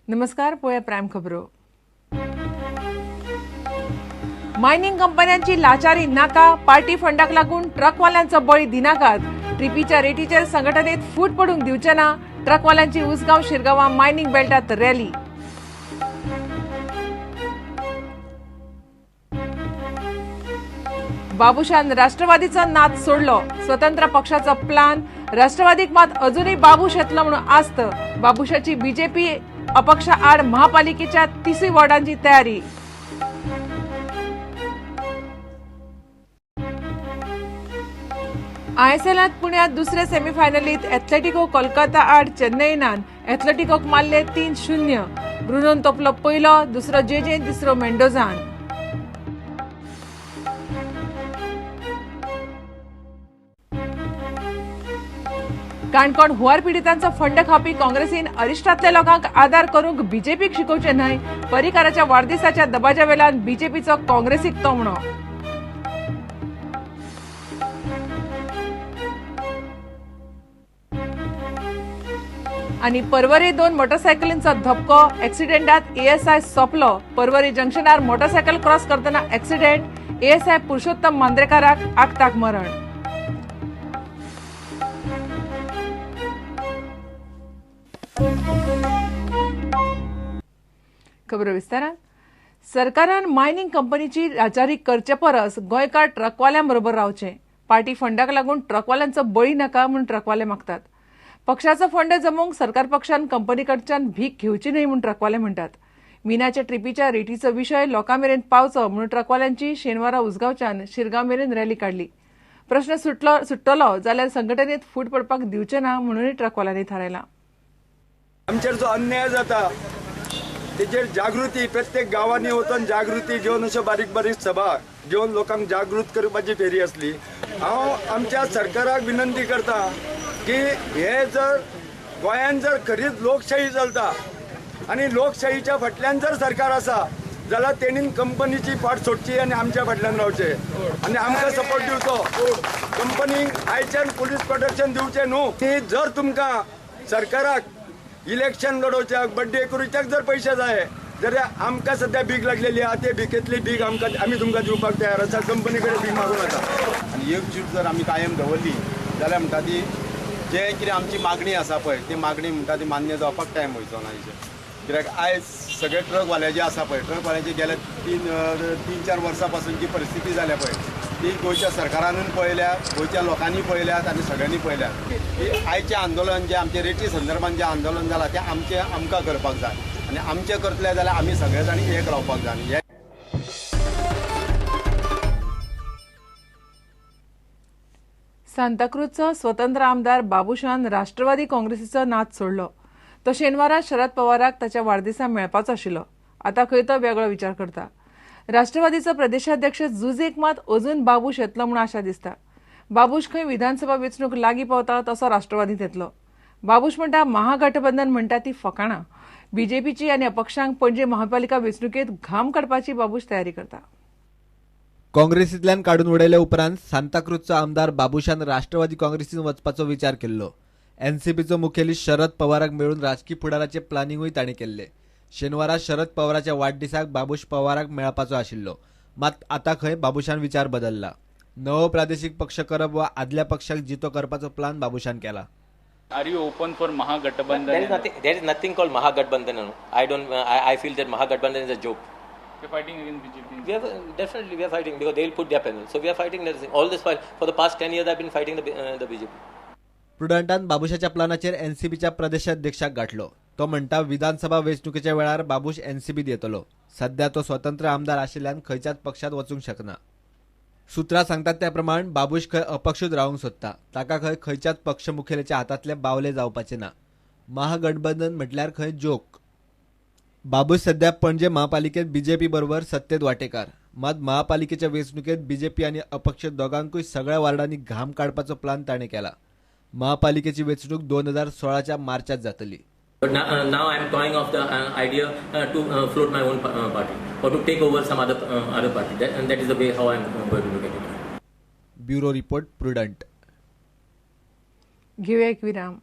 नमस्कार. पळया प्रायम खबरो. मायनिंग कंपन्यांची लाचारी नाका. पार्टी फंडाक लागून ट्रकवाल्यांचो बळी दिनाकात. ट्रिपीच्या रेटीचेर संघटनेत फूट पडूंक दिवचे ना. ट्रकवाल्यांची उसगांव शिरगांवां मायनिंग बेल्टात रॅली. बाबुशान राष्ट्रवादीचो नाद सोडलो. स्वतंत्र पक्षाचो प्लान. राष्ट्रवादीक मात अजूनही बाबूश येतलो म्हणून आस्त. बाबुशाची बीजेपी अपक्ष आड महापालिकेच्या 30 वॉर्डांची तयारी. आयएसएलात पुण्यात दुसरे सेमीफायनलीत एथलेटिको कोलकाता आड चेन्नईनान एथलेटिकोक मारले 3-0. ब्रुनोन तोपलो पयलो, दुसरो जेजेन, तिसरो मेंडोझान. काणकोण हुंवार पिडितांचो फंड खावपी काँग्रेसीन अरिश्टांतल्या लोकांक आदार करूंक बीजेपीक शिकोवचे न्हय. पर्रीकाराच्या वाडदिसाच्या दबाज्या वेळान बीजेपीचो काँग्रेसीक तोमणो. आनी पर्वरी 2 मोटरसायकलींचो धपको. एक्सिडेंटात एएसआय सोंपलो. पर्वरी जंक्शनार मोटरसायकल क्रॉस करतना एक्सिडेंट. एएसआय पुरुषोत्तम मांद्रेकाराक आगताक मरण. खबर विस्तारान. सरकारान मायनिंग कंपनीची लाचारी करचे परस गोंयकार ट्रकवाल्यां बरोबर रावचे. पार्टी फंडाक लागून ट्रकवाल्यांचो बळी नाका म्हूण ट्रकवाले मागतात. पक्षाचो फंड जमोवंक सरकार पक्षान कंपनी कडच्यान भीक घेवची न्हय म्हूण ट्रकवाले म्हणटात. मिनाच्या ट्रिपीच्या रेटीचो विशय लोकां मेरेन पावचो म्हणून ट्रकवाल्यांची शेनवारा उसगांवच्यान शिरगांव मेरेन रॅली काडली. प्रश्न सुट्टलो जाल्यार संघटनेत फूट पडपाक दिवचे ना म्हणूनय ट्रकवाल्यांनी थारायला. आमचेर जो अन्याय जाता तेचेर जागृती प्रत्येक गांवांनी वचून जागृती घेवन अश्यो बारीक बारीक सभा घेवन लोकांक जागृत करपाची फेरी आसली. हांव आमच्या सरकाराक विनंती करता की हे जर गोंयांत जर खरीच लोकशाही चलता आनी लोकशाहीच्या फाटल्यान जर सरकार आसा जाल्यार तेणीन कंपनीची फाट सोडची आनी आमच्या फाटल्यान रावचे आनी आमकां सपोर्ट दिवचो. कंपनीक आयच्यान पुलीस प्रोटेक्शन दिवचें न्हू. ती जर तुमकां सरकाराक इलेक्शन लडोवच्याक बड्डे करूच्याक जर पैसे जाय जाल्यार आमकां सध्या भीक लागलेली आहा. ते भिकेतली भीक आमी तुमकां दिवपाक तयार आसा. कंपनी कडेन भीक मागूं नाका. आनी एकजूट जर आमी कायम दवरली जाल्यार म्हणटा ती जे कितें आमची मागणी आसा पळय ती मागणी म्हणटा ती मान्य जावपाक टायम वयचो ना. कित्याक आयज सगळे ट्रकवाले जे आसा पळय ट्रकवाल्यांची गेल्या 3-4 वर्सां पासून जी परिस्थिती जाल्या पळय ती गोंयच्या सरकारानूय पळयल्या, गोंयच्या लोकांनी पळयल्यात आनी सगळ्यांनी पळयल्यात. की आयचें आंदोलन जें आमचें रेटी संदर्भात जें आंदोलन जालां तें आमकां करपाक जाय आनी आमचें करतले जाल्यार आमी सगळे जाणी एक रावपाक जाय. सांताक्रूजचो स्वतंत्र आमदार बाबुशान राष्ट्रवादी काँग्रेसीचो नाद सोडलो. तो शेनवारा शरद पवाराक ताच्या वाडदिसा मेळपाचो आशिल्लो. आतां खंय तो वेगळो विचार करता. राष्ट्रवादीचो प्रदेशाध्यक्ष जुजेक मात अजून बाबूश येतलो म्हूण आशा दिसता. बाबूश खंय विधानसभा वेंचणूक लागीं पावता तसो राष्ट्रवादींत येतलो. बाबूश म्हणटा महागठबंधन म्हणटा ती फकाणां. बीजेपीची आनी अपक्षांक पणजे महापालिका वेंचणुकेत घाम काडपाची बाबूश तयारी करता. काँग्रेसींतल्यान काडून उडयल्या उपरांत सांताक्रूजचो आमदार बाबुशान राष्ट्रवादी काँग्रेसीन वचपाचो विचार केल्लो. एनसीपीचो मुखेली शरद पवाराक मेळून राजकीय फुडाराचें प्लानिंगूय तांणी केल्लें. शेनवारा शरद पवाराच्या वाडदिसाक बाबूश पवाराक मेळपाचो आशिल्लो. मात आतां खंय बाबुशान विचार बदलला. नवो प्रादेशीक पक्ष करप वा आदल्या पक्षाक जितो करपाचो प्लान बाबुशान केला. Are you open for Mahagathbandhan? There is nothing called Mahagathbandhan. I feel that Mahagathbandhan is a joke. You're fighting against BJP? Definitely we are fighting because they will put their panel. So we are fighting everything. All this while for the past 10 years I've been fighting the BJP. प्रुडंटान बाबुशाच्या प्लानाचेर एनसीपीच्या प्रदेशाध्यक्षाक गाठलो. तो म्हणटा विधानसभा वेंचणुकेच्या वेळार बाबूश एनसीपीत येतलो. सध्या तो स्वतंत्र आमदार आशिल्ल्यान खंयच्याच पक्षात वचूंक शकना. सुत्रां सांगतात त्या प्रमाण बाबूश खंय अपक्षूच रावंक सोदता. ताका खंयच्याच पक्ष मुखेल्याच्या हातांतले बावले जावपाचे ना. महागठबंधन म्हटल्यार खंय जोक. बाबूश सध्या पणजे महापालिकेत बीजेपी बरोबर सत्तेत वांटेकार. मात महापालिकेच्या वेंचणुकेत बीजेपी आनी अपक्ष दोगांकूय सगळ्या वार्डांनी घाम काडपाचो प्लान ताणें केला. महापालिकेची वेंचणूक 2016च्या मार्चात जातली. But now I am toying of the idea to float my own party or to take over some other party. And that is the way how I am going to look at it. Bureau report prudent. घेऊया एक विराम.